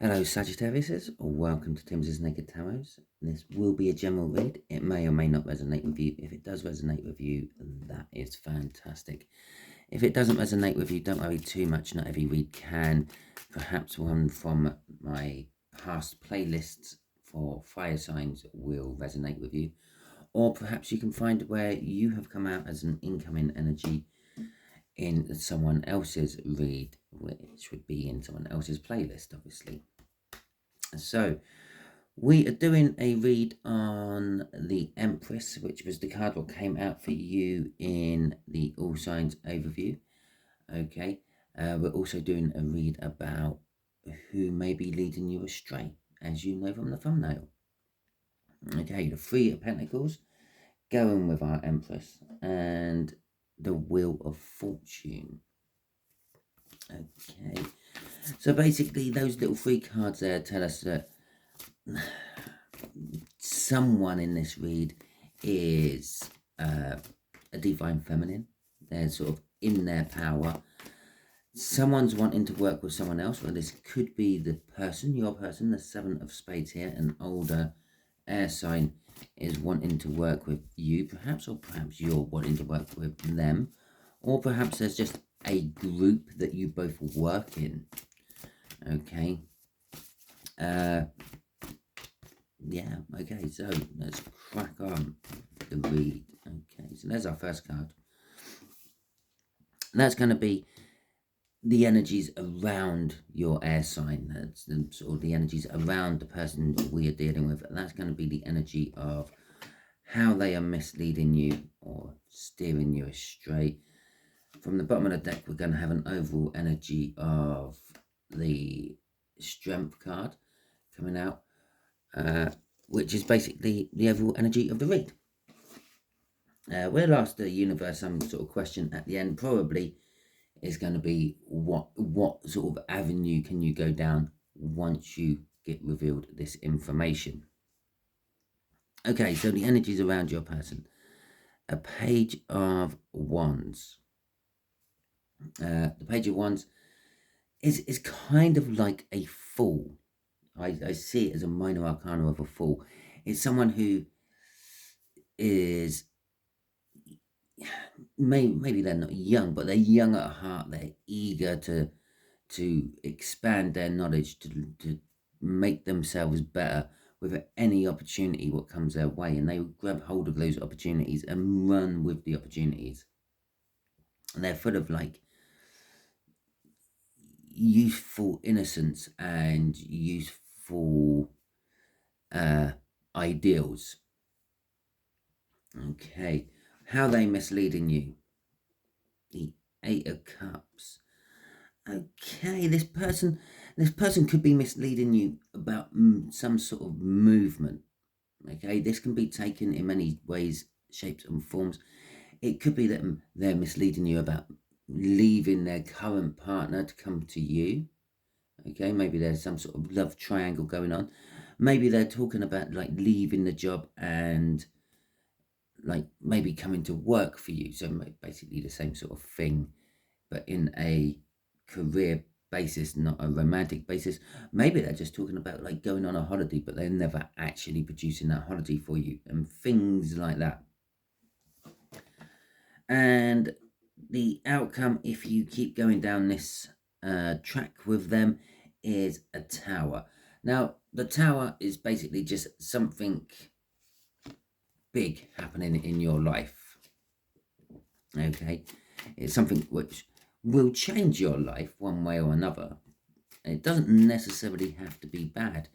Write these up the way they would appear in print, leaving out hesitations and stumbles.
Hello Sagittarius, welcome to Timsy Naked Tarot. This will be a general read. It may or may not resonate with you. If it does resonate with you, that is fantastic. If it doesn't resonate with you, don't worry too much. Not every read can. Perhaps one from my past playlists for fire signs will resonate with you. Or perhaps you can find where you have come out as an incoming energy in someone else's read, which would be in someone else's playlist, obviously. So we are doing a read on the Empress, which was the card that came out for you in the All Signs overview. Okay, we're also doing a read about who may be leading you astray, as you know from the thumbnail. Okay, the Three of Pentacles, going with our Empress, and the Wheel of Fortune. Okay, so basically those little three cards there tell us that someone in this read is a divine feminine. They're sort of in their power. Someone's wanting to work with someone else. Well, this could be the person, your person, the Seven of Spades here, an older air sign is wanting to work with you, perhaps, or perhaps you're wanting to work with them, or perhaps there's just a group that you both work in. Okay. Yeah, okay, so let's crack on the read. Okay, so there's our first card. And that's going to be the energies around your air sign. That's the, sort of the energies around the person that we are dealing with. And that's going to be the energy of how they are misleading you or steering you astray. From the bottom of the deck, we're going to have an overall energy of the Strength card coming out. Which is basically the overall energy of the read. We'll ask the universe some sort of question at the end. Probably is going to be what sort of avenue can you go down once you get revealed this information. Okay, so the energies around your person. A Page of Wands. The Page of Wands is kind of like a fool. I see it as a minor arcana of a fool. It's someone who is, maybe they're not young, but they're young at heart. They're eager to expand their knowledge, to make themselves better with any opportunity what comes their way. And they will grab hold of those opportunities and run with the opportunities. And they're full of like youthful innocence and youthful ideals. Okay, how are they misleading you? The Eight of Cups. Okay, this person could be misleading you about some sort of movement. Okay, this can be taken in many ways, shapes and forms. It could be that they're misleading you about leaving their current partner to come to you. Okay, maybe there's some sort of love triangle going on. Maybe they're talking about like leaving the job and like maybe coming to work for you. So basically the same sort of thing, but in a career basis, not a romantic basis. Maybe they're just talking about like going on a holiday, but they're never actually producing that holiday for you and things like that. And the outcome, if you keep going down this track with them, is a Tower. Now, the Tower is basically just something big happening in your life. Okay, it's something which will change your life one way or another. It doesn't necessarily have to be bad.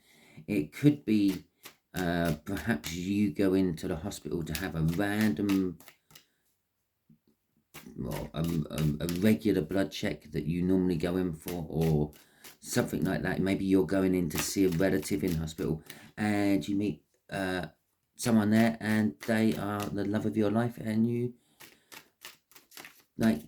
It could be perhaps you go into the hospital to have a random or a regular blood check that you normally go in for, or something like that. Maybe you're going in to see a relative in hospital and you meet someone there and they are the love of your life and you like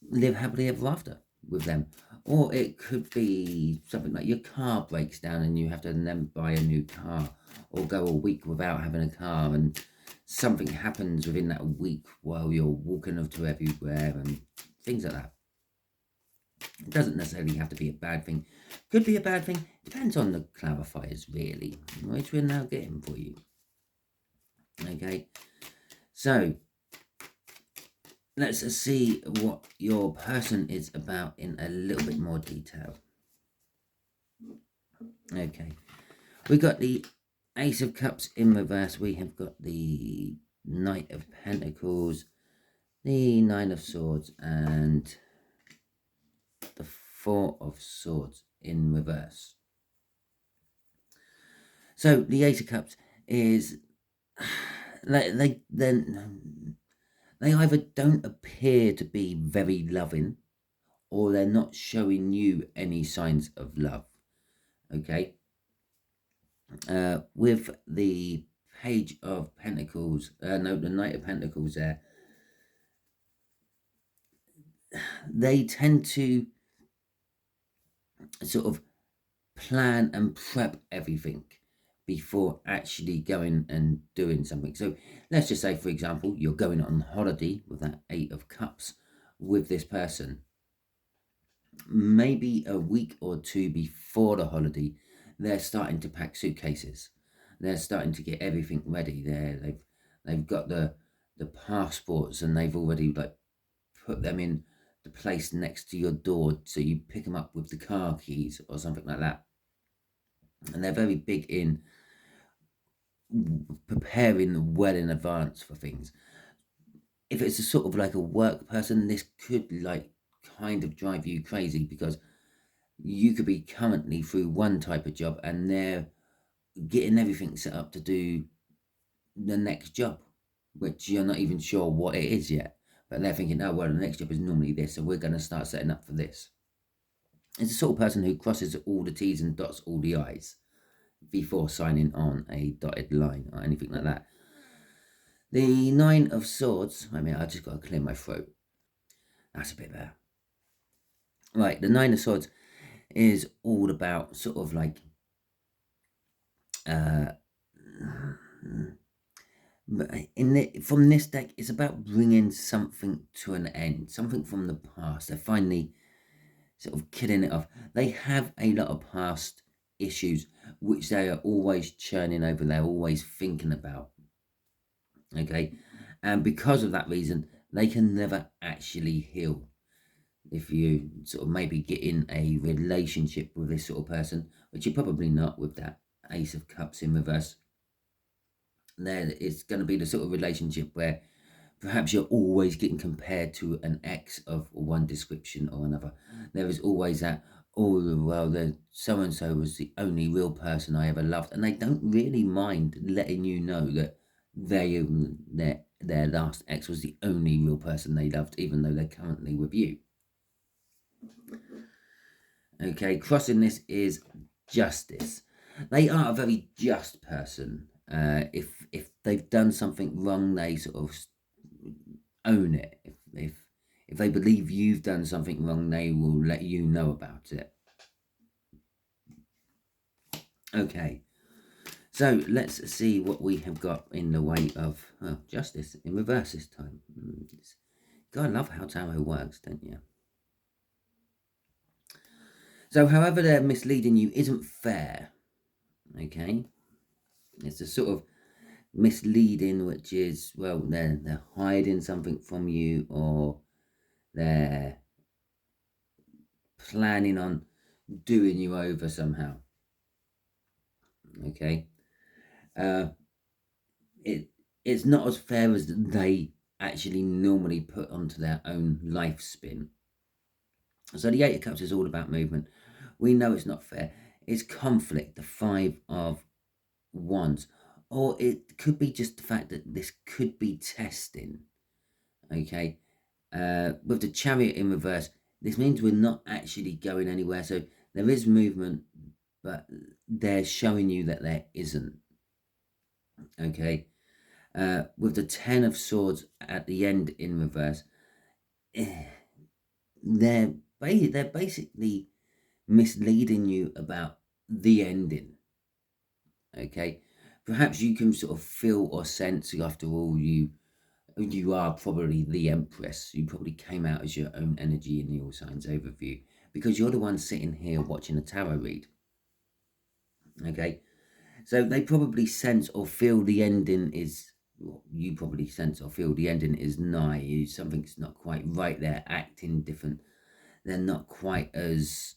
live happily ever after with them. Or it could be something like your car breaks down and you have to then buy a new car, or go a week without having a car and something happens within that week while you're walking to everywhere and things like that. It doesn't necessarily have to be a bad thing. Could be a bad thing. Depends on the clarifiers, really, which we're now getting for you. Okay, so let's see what your person is about in a little bit more detail. Okay, we got the Ace of Cups in reverse. We have got the Knight of Pentacles, the Nine of Swords, and the Four of Swords in reverse. So the Ace of Cups is they either don't appear to be very loving, or they're not showing you any signs of love. Okay. With the Page of Pentacles, the Knight of Pentacles there, they tend to sort of plan and prep everything before actually going and doing something. So let's just say, for example, you're going on holiday with that Eight of Cups with this person. Maybe a week or two before the holiday, they're starting to pack suitcases. They're starting to get everything ready. They've got the passports, and they've already like put them in the place next to your door, so you pick them up with the car keys or something like that. And they're very big in preparing well in advance for things. If it's a sort of like a work person, this could like kind of drive you crazy, because you could be currently through one type of job and they're getting everything set up to do the next job, which you're not even sure what it is yet. But they're thinking, oh, well, the next job is normally this, so we're going to start setting up for this. It's the sort of person who crosses all the T's and dots all the I's before signing on a dotted line or anything like that. The Nine of Swords, I just got to clear my throat. That's a bit better. Right, the Nine of Swords is all about sort of like from this deck, it's about bringing something to an end, something from the past. They're finally sort of killing it off. They have a lot of past issues which they are always churning over. They're always thinking about. Okay, and because of that reason, they can never actually heal. If you sort of maybe get in a relationship with this sort of person, which you're probably not with that Ace of Cups in reverse, then it's going to be the sort of relationship where perhaps you're always getting compared to an ex of one description or another. There is always that, oh, well, the so-and-so was the only real person I ever loved. And they don't really mind letting you know that their last ex was the only real person they loved, even though they're currently with you. Okay, crossing this is Justice. They are a very just person. If they've done something wrong, they sort of own it. If they believe you've done something wrong, they will let you know about it. Okay, so let's see what we have got in the way of Justice in reverse this time. God, I love how tarot works, don't you? So however they're misleading you isn't fair. Okay, it's a sort of misleading, which is, well, they're hiding something from you, or they're planning on doing you over somehow. Okay, it's not as fair as they actually normally put onto their own life spin. So the Eight of Cups is all about movement. We know it's not fair. It's conflict, the Five of Wands. Or it could be just the fact that this could be testing. Okay. With the Chariot in reverse, this means we're not actually going anywhere. So there is movement, but they're showing you that there isn't. Okay. With the Ten of Swords at the end in reverse, they're basically misleading you about the ending. Okay, perhaps you can sort of feel or sense, after all, you are probably the Empress. You probably came out as your own energy in the All Signs overview, because you're the one sitting here watching a tarot read. Okay, so they probably sense or feel the ending is, well, you probably sense or feel the ending is nigh. Something's not quite right. They're acting different. They're not quite as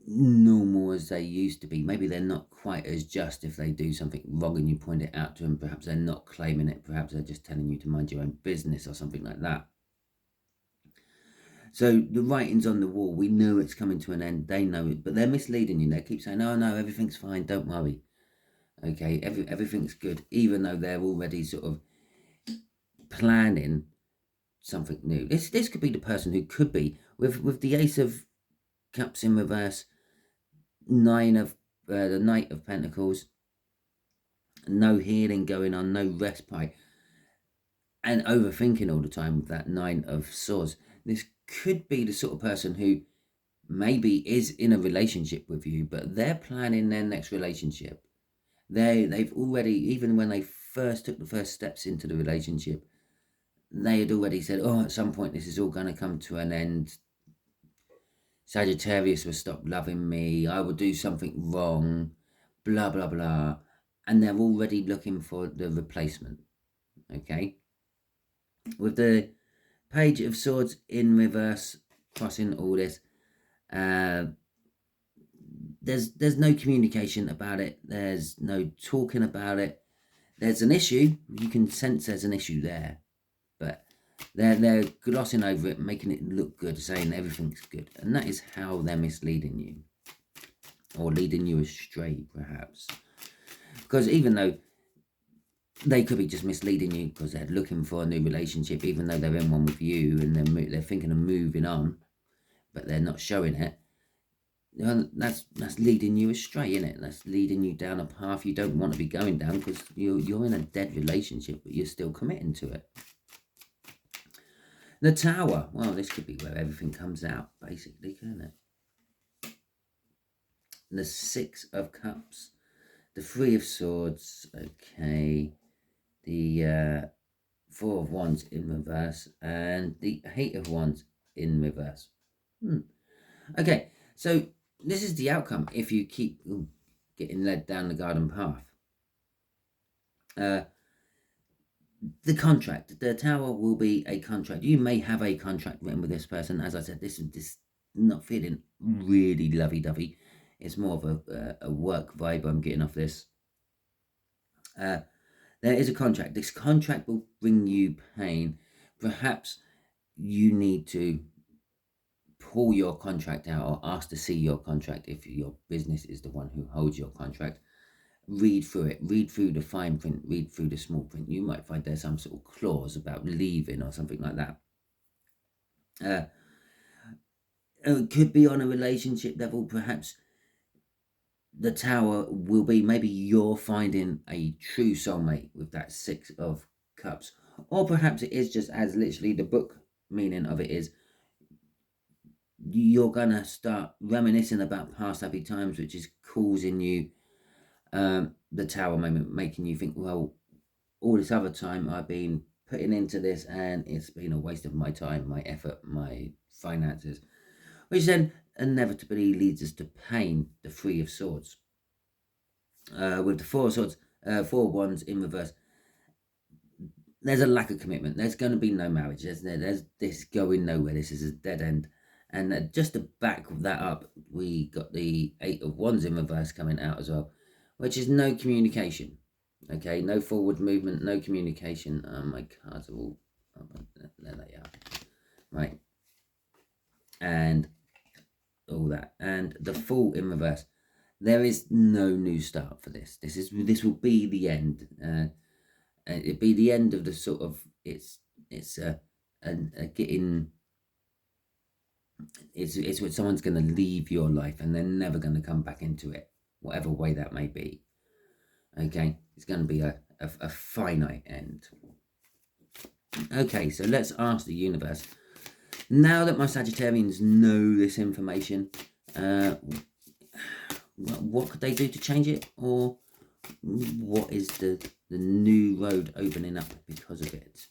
normal as they used to be. Maybe they're not quite as just if they do something wrong and you point it out to them. Perhaps they're not claiming it. Perhaps they're just telling you to mind your own business or something like that. So the writing's on the wall. We know it's coming to an end. They know it, but they're misleading you. They keep saying, oh no, everything's fine, don't worry. Okay, everything's good, even though they're already sort of planning something new. This could be the person who could be, with the Ace of Cups in reverse, the Knight of Pentacles, no healing going on, no respite, and overthinking all the time with that Nine of Swords. This could be the sort of person who maybe is in a relationship with you, but they're planning their next relationship. They've already, even when they first took the first steps into the relationship, they had already said, oh, at some point this is all going to come to an end. Sagittarius will stop loving me. I will do something wrong. Blah, blah, blah. And they're already looking for the replacement. Okay? With the Page of Swords in reverse, crossing all this, there's no communication about it. There's no talking about it. There's an issue. You can sense there's an issue there. But they're glossing over it, making it look good, saying everything's good. And that is how they're misleading you. Or leading you astray, perhaps. Because even though they could be just misleading you because they're looking for a new relationship, even though they're in one with you and they're thinking of moving on, but they're not showing it, that's leading you astray, isn't it? That's leading you down a path you don't want to be going down because you're in a dead relationship, but you're still committing to it. The Tower. Well, this could be where everything comes out, basically, can't it? The Six of Cups. The Three of Swords. Okay. The Four of Wands in reverse. And the Eight of Wands in reverse. Okay, so this is the outcome if you keep getting led down the garden path. The contract, the Tower will be a contract. You may have a contract written with this person. As I said, this is not feeling really lovey-dovey. It's more of a work vibe I'm getting off this. There is a contract. This contract will bring you pain. Perhaps you need to pull your contract out or ask to see your contract if your business is the one who holds your contract. Read through it, read through the fine print, read through the small print. You might find there's some sort of clause about leaving or something like that. It could be on a relationship level. Perhaps the Tower will be, maybe you're finding a true soulmate with that Six of Cups. Or perhaps it is just as literally the book meaning of it is, you're going to start reminiscing about past happy times, which is causing you the Tower moment, making you think, well, all this other time I've been putting into this and it's been a waste of my time, my effort, my finances, which then inevitably leads us to pain. The Three of Swords. With the Four of Swords, Four of Wands in reverse, there's a lack of commitment. There's going to be no marriage. There's this going nowhere. This is a dead end. And just to back that up, we got the Eight of Wands in reverse coming out as well, which is no communication. Okay, no forward movement, no communication. My cards are all... Oh, there they are. Right. And all that. And the Fool in reverse. There is no new start for this. This will be the end. It'll be the end of the sort of... It's getting... It's when someone's going to leave your life and they're never going to come back into it, whatever way that may be. Okay, it's going to be a finite end. Okay, so let's ask the universe. Now that my Sagittarians know this information, what could they do to change it? Or what is the new road opening up because of it?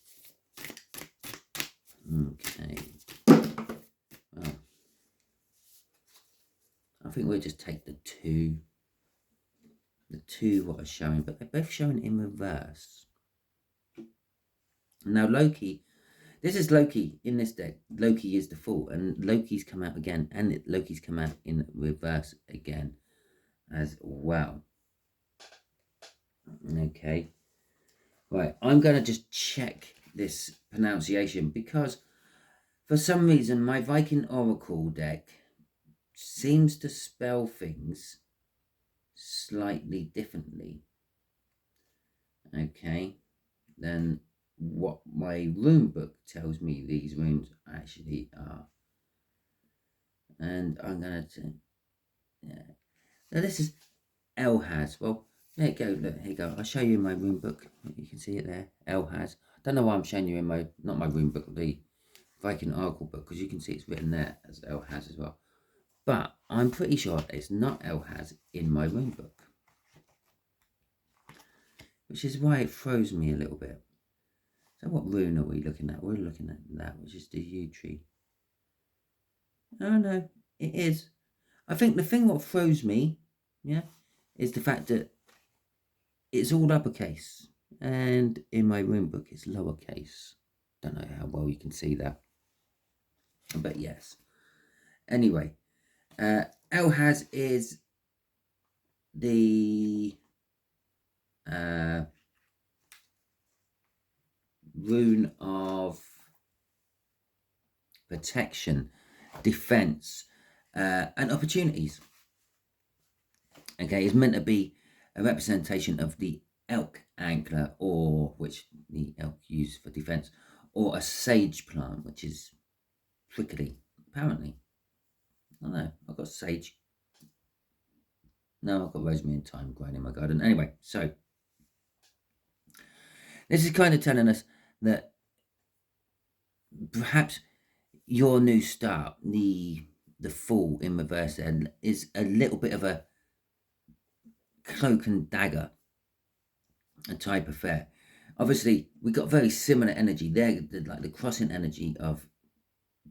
Okay. Well, I think we'll just take the two what are showing, but they're both showing in reverse. Now Loki, this is Loki in this deck. Loki is the Fool, and Loki's come out again, and Loki's come out in reverse again as well. Okay, right, I'm going to just check this pronunciation, because for some reason my Viking Oracle deck seems to spell things slightly differently, okay, than what my rune book tells me these runes actually are. And I'm going to, yeah. Now this is Elhaz. Well, there you go. Look, here you go. I'll show you my rune book. You can see it there. Elhaz. Don't know why I'm showing you in my, not my rune book, the Viking Oracle book, because you can see it's written there as Elhaz as well. But I'm pretty sure it's not Elhaz in my rune book, which is why it throws me a little bit. So what rune are we looking at? We're looking at that, which is the yew tree. Oh no, it is. I think the thing what throws me, yeah, is the fact that it's all uppercase, and in my rune book it's lowercase. Don't know how well you can see that, but yes. Anyway, Elhaz is the rune of protection, defense, and opportunities. Okay, it's meant to be a representation of the elk antler, or which the elk use for defense, or a sage plant, which is prickly, apparently. I don't know, I've got sage. No, I've got rosemary and thyme growing in my garden. Anyway, so this is kind of telling us that perhaps your new start, the Fool in reverse, is a little bit of a cloak and dagger type affair. Obviously, we got very similar energy there, like the crossing energy of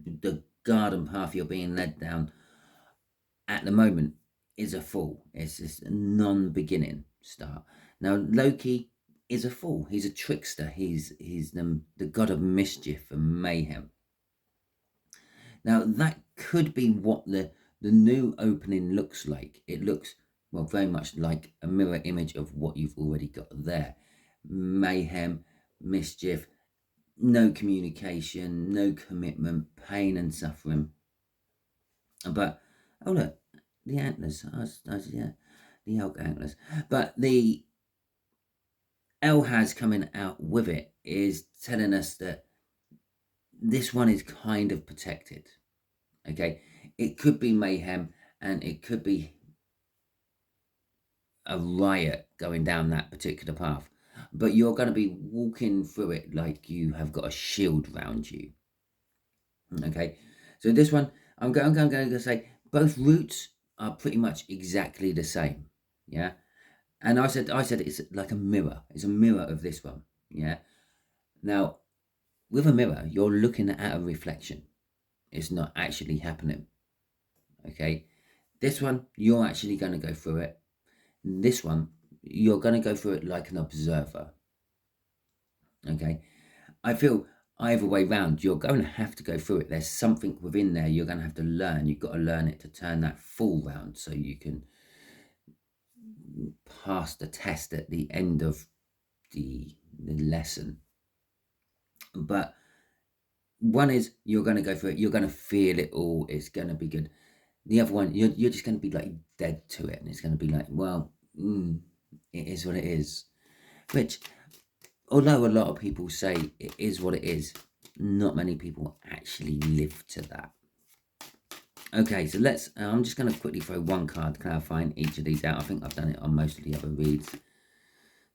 the garden path you're being led down at the moment is a Fool. It's just a non-beginning start. Now Loki is a Fool. He's a trickster. He's the god of mischief and mayhem. Now that could be what the new opening looks like. It looks, well, very much like a mirror image of what you've already got there. Mayhem, mischief, no communication, no commitment, pain and suffering. But, oh look, the antlers, yeah, the elk antlers. But the Elhaz coming out with it is telling us that this one is kind of protected. Okay, it could be mayhem, and it could be a riot going down that particular path, but you're going to be walking through it like you have got a shield around you. Okay, so this one, I'm going to say both routes are pretty much exactly the same. Yeah, and I said it's like a mirror. It's a mirror of this one. Yeah. Now, with a mirror, you're looking at a reflection. It's not actually happening. Okay, this one, you're actually going to go through it. This one, you're going to go through it like an observer. Okay, I feel either way round, you're going to have to go through it. There's something within there you're going to have to learn. You've got to learn it to turn that Fool round so you can pass the test at the end of the lesson. But one is you're going to go through it. You're going to feel it all. It's going to be good. The other one, you're just going to be like dead to it, and it's going to be like, well, it is what it is. Which, although a lot of people say it is what it is, not many people actually live to that. Okay, so let's, I'm just going to quickly throw one card clarifying each of these out. I think I've done it on most of the other reads.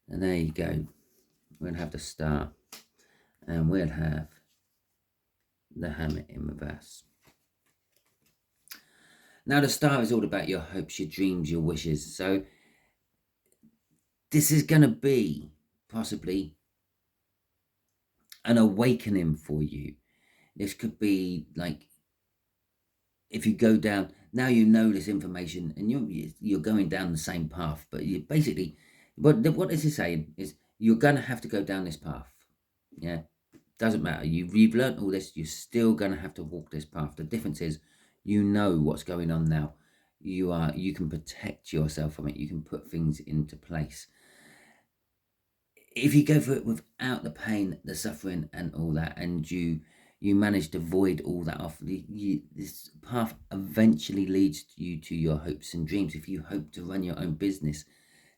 And there you go. We'll have the Star, and we'll have the Hermit in reverse. Now, the Star is all about your hopes, your dreams, your wishes. So this is going to be possibly an awakening for you. This could be like if you go down, now you know this information and you're going down the same path, but you basically, what this is saying is you're going to have to go down this path. Yeah, doesn't matter. You've learned all this, you're still going to have to walk this path. The difference is you know what's going on now. You can protect yourself from it. You can put things into place. If you go through it without the pain, the suffering and all that, and you manage to void all that off, this path eventually leads you to your hopes and dreams. If you hope to run your own business,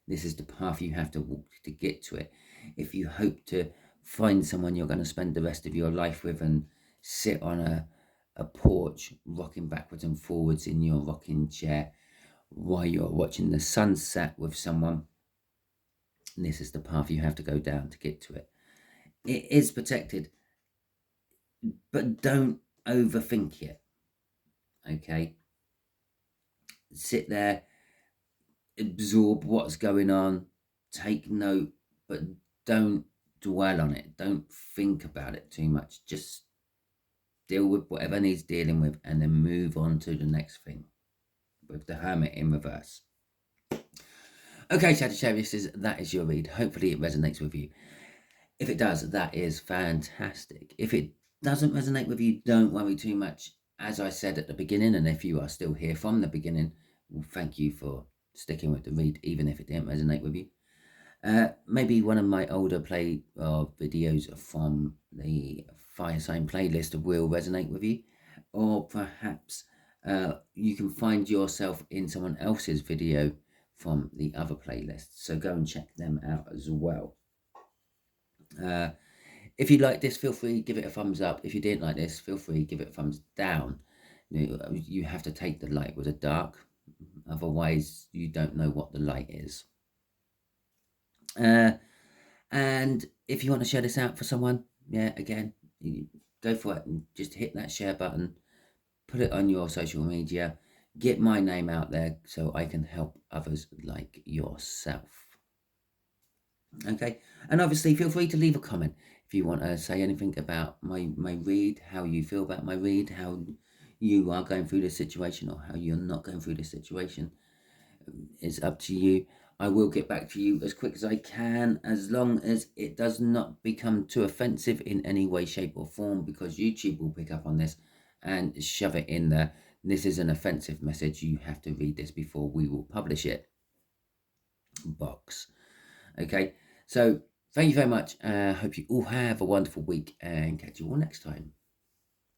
this is the path you have to walk to get to it. If you hope to find someone you're going to spend the rest of your life with and sit on a porch rocking backwards and forwards in your rocking chair while you're watching the sunset with someone, this is the path you have to go down to get to it. It is protected, but don't overthink it. Okay? Sit there, absorb what's going on, take note, but don't dwell on it. Don't think about it too much. Just deal with whatever needs dealing with and then move on to the next thing with the Hermit in reverse. Okay, Sagittarius, that is your read. Hopefully it resonates with you. If it does, that is fantastic. If it doesn't resonate with you, don't worry too much. As I said at the beginning, and if you are still here from the beginning, well, thank you for sticking with the read, even if it didn't resonate with you. Maybe one of my older videos from the fire sign playlist will resonate with you, or perhaps you can find yourself in someone else's video from the other playlist, so go and check them out as well. If you like this, feel free, give it a thumbs up. If you didn't like this, feel free, give it a thumbs down. You have to take the light with the dark, otherwise you don't know what the light is. And if you want to share this out for someone, yeah, again, go for it and just hit that share button, put it on your social media, get my name out there so I can help others like yourself. Okay, and obviously feel free to leave a comment if you want to say anything about my read, how you feel about my read, how you are going through this situation or how you're not going through this situation. It's up to you. I will get back to you as quick as I can, as long as it does not become too offensive in any way, shape or form, because YouTube will pick up on this and shove it in there. This is an offensive message. You have to read this before we will publish it. Box. Okay, so thank you very much. Hope you all have a wonderful week and catch you all next time.